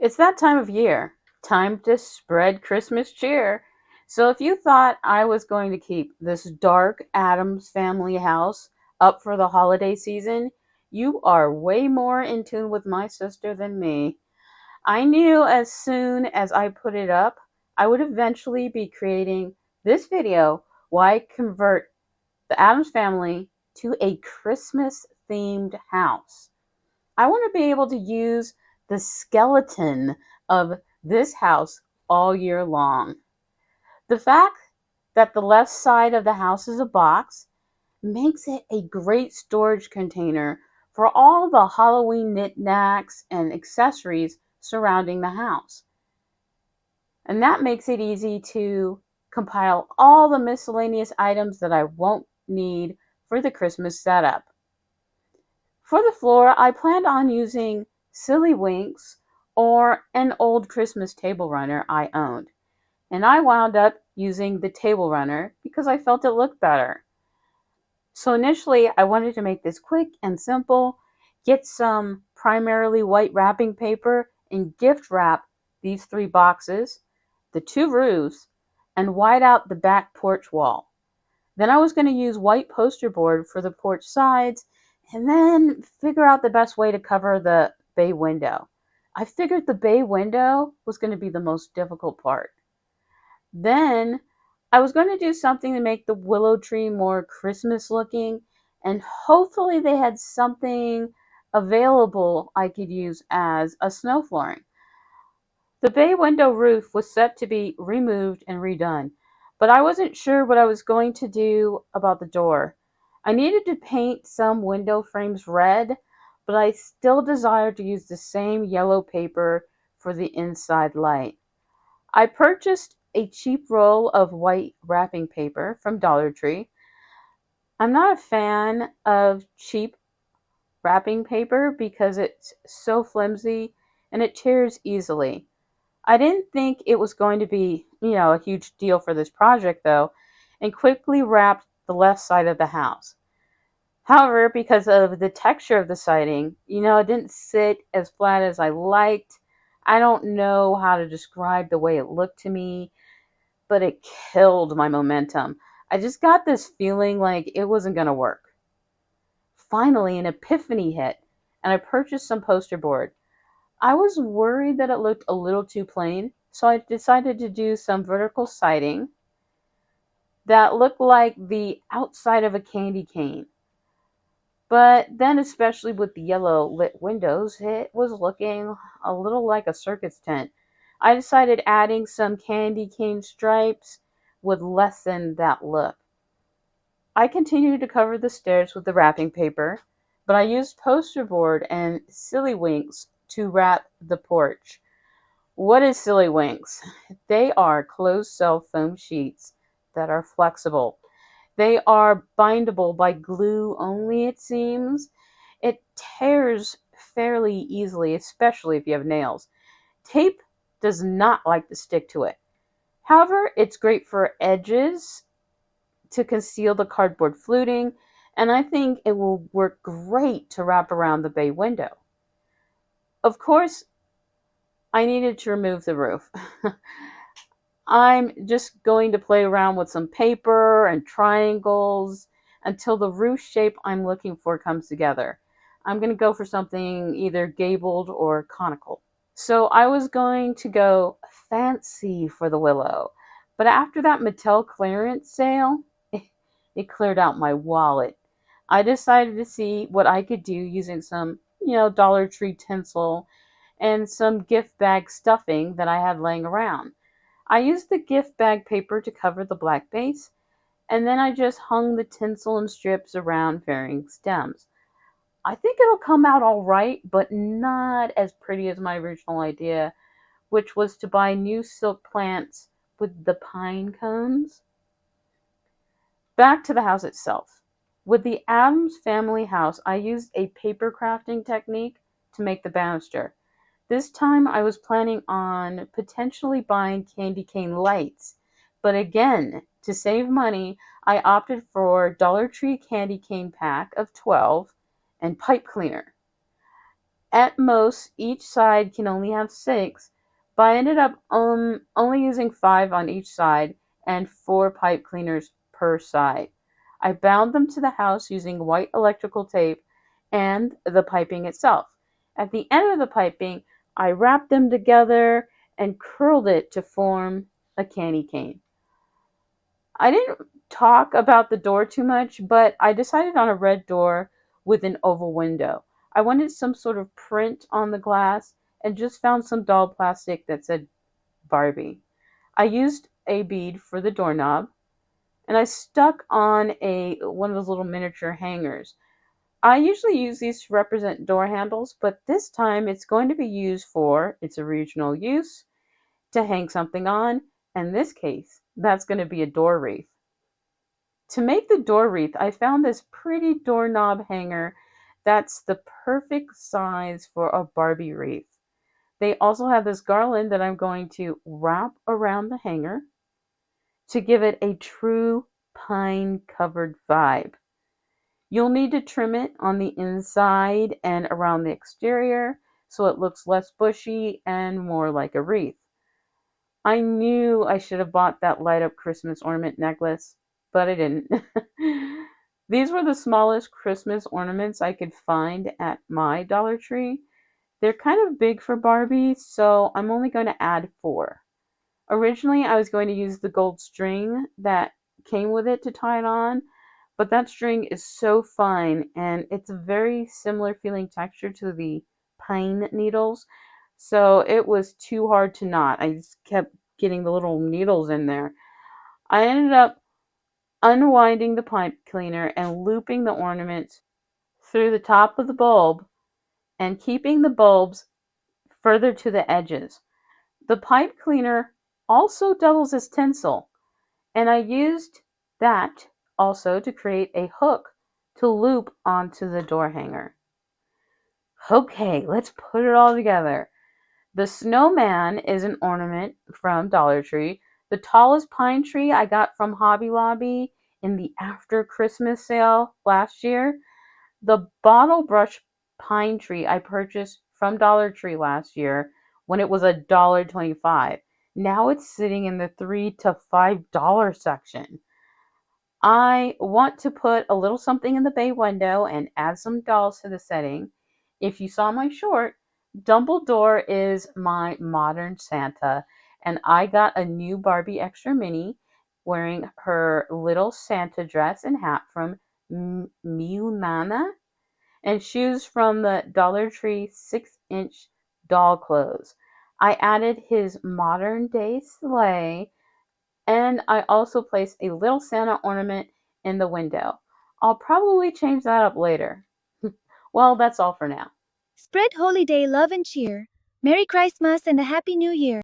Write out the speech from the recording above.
It's that time of year. Time to spread Christmas cheer. So if you thought I was going to keep this dark Addams Family house up for the holiday season, you are way more in tune with my sister than me. I knew as soon as I put it up, I would eventually be creating this video why convert the Addams Family to a Christmas themed house. I want to be able to use the skeleton of this house all year long. The fact that the left side of the house is a box makes it a great storage container for all the Halloween knickknacks and accessories surrounding the house. And that makes it easy to compile all the miscellaneous items that I won't need for the Christmas setup. For the floor, I planned on using Silly Winks or an old Christmas table runner I owned. And I wound up using the table runner because I felt it looked better. So initially, I wanted to make this quick and simple, get some primarily white wrapping paper and gift wrap these three boxes, the two roofs, and white out the back porch wall. Then I was going to use white poster board for the porch sides and then figure out the best way to cover the bay window. I figured the bay window was going to be the most difficult part. Then I was going to do something to make the willow tree more Christmas looking, and hopefully they had something available I could use as a snow flooring. The bay window roof was set to be removed and redone, but I wasn't sure what I was going to do about the door. I needed to paint some window frames red, but I still desired to use the same yellow paper for the inside light. I purchased a cheap roll of white wrapping paper from Dollar Tree. I'm not a fan of cheap wrapping paper because it's so flimsy and it tears easily. I didn't think it was going to be, a huge deal for this project though, and quickly wrapped the left side of the house. However, because of the texture of the siding, it didn't sit as flat as I liked. I don't know how to describe the way it looked to me, but it killed my momentum. I just got this feeling like it wasn't going to work. Finally, an epiphany hit, and I purchased some poster board. I was worried that it looked a little too plain, so I decided to do some vertical siding that looked like the outside of a candy cane. But then, especially with the yellow lit windows, it was looking a little like a circus tent. I decided adding some candy cane stripes would lessen that look. I continued to cover the stairs with the wrapping paper, but I used poster board and silly winks to wrap the porch. What is silly winks? They are closed cell foam sheets that are flexible. They are bindable by glue only, it seems. It tears fairly easily, especially if you have nails. Tape does not like to stick to it. However, it's great for edges to conceal the cardboard fluting, and I think it will work great to wrap around the bay window. Of course, I needed to remove the roof. I'm just going to play around with some paper and triangles until the roof shape I'm looking for comes together. I'm going to go for something either gabled or conical. So I was going to go fancy for the willow. But after that Mattel clearance sale, it cleared out my wallet. I decided to see what I could do using some, Dollar Tree tinsel and some gift bag stuffing that I had laying around. I used the gift bag paper to cover the black base, and then I just hung the tinsel and strips around varying stems. I think it'll come out all right, but not as pretty as my original idea, which was to buy new silk plants with the pine cones. Back to the house itself. With the Addams Family house, I used a paper crafting technique to make the banister. This time I was planning on potentially buying candy cane lights, but again, to save money, I opted for Dollar Tree candy cane pack of 12 and pipe cleaner. At most, each side can only have six, but I ended up only using five on each side and four pipe cleaners per side. I bound them to the house using white electrical tape and the piping itself. At the end of the piping, I wrapped them together and curled it to form a candy cane. I didn't talk about the door too much, but I decided on a red door with an oval window. I wanted some sort of print on the glass and just found some doll plastic that said Barbie. I used a bead for the doorknob and I stuck on a one of those little miniature hangers. I usually use these to represent door handles, but this time it's going to be used for its original use to hang something on. In this case, that's going to be a door wreath. To make the door wreath, I found this pretty doorknob hanger that's the perfect size for a Barbie wreath. They also have this garland that I'm going to wrap around the hanger to give it a true pine covered vibe. You'll need to trim it on the inside and around the exterior so it looks less bushy and more like a wreath. I knew I should have bought that light up Christmas ornament necklace, but I didn't. These were the smallest Christmas ornaments I could find at my Dollar Tree. They're kind of big for Barbie, so I'm only going to add four. Originally, I was going to use the gold string that came with it to tie it on, but that string is so fine and it's a very similar feeling texture to the pine needles. So it was too hard to knot. I just kept getting the little needles in there. I ended up unwinding the pipe cleaner and looping the ornament through the top of the bulb and keeping the bulbs further to the edges. The pipe cleaner also doubles as tinsel, and I used that also to create a hook to loop onto the door hanger. Okay, let's put it all together. The snowman is an ornament from Dollar Tree. The tallest pine tree I got from Hobby Lobby in the after Christmas sale last year. The bottle brush pine tree I purchased from Dollar Tree last year when it was $1.25. Now it's sitting in the $3 to $5 section. I want to put a little something in the bay window and add some dolls to the setting. If you saw my short, Dumbledore is my modern Santa, and I got a new Barbie Extra Mini wearing her little Santa dress and hat from Miunana and shoes from the Dollar Tree 6-inch doll clothes. I added his modern day sleigh and I also placed a little Santa ornament in the window. I'll probably change that up later. Well, that's all for now. Spread holiday love and cheer. Merry Christmas and a Happy New Year.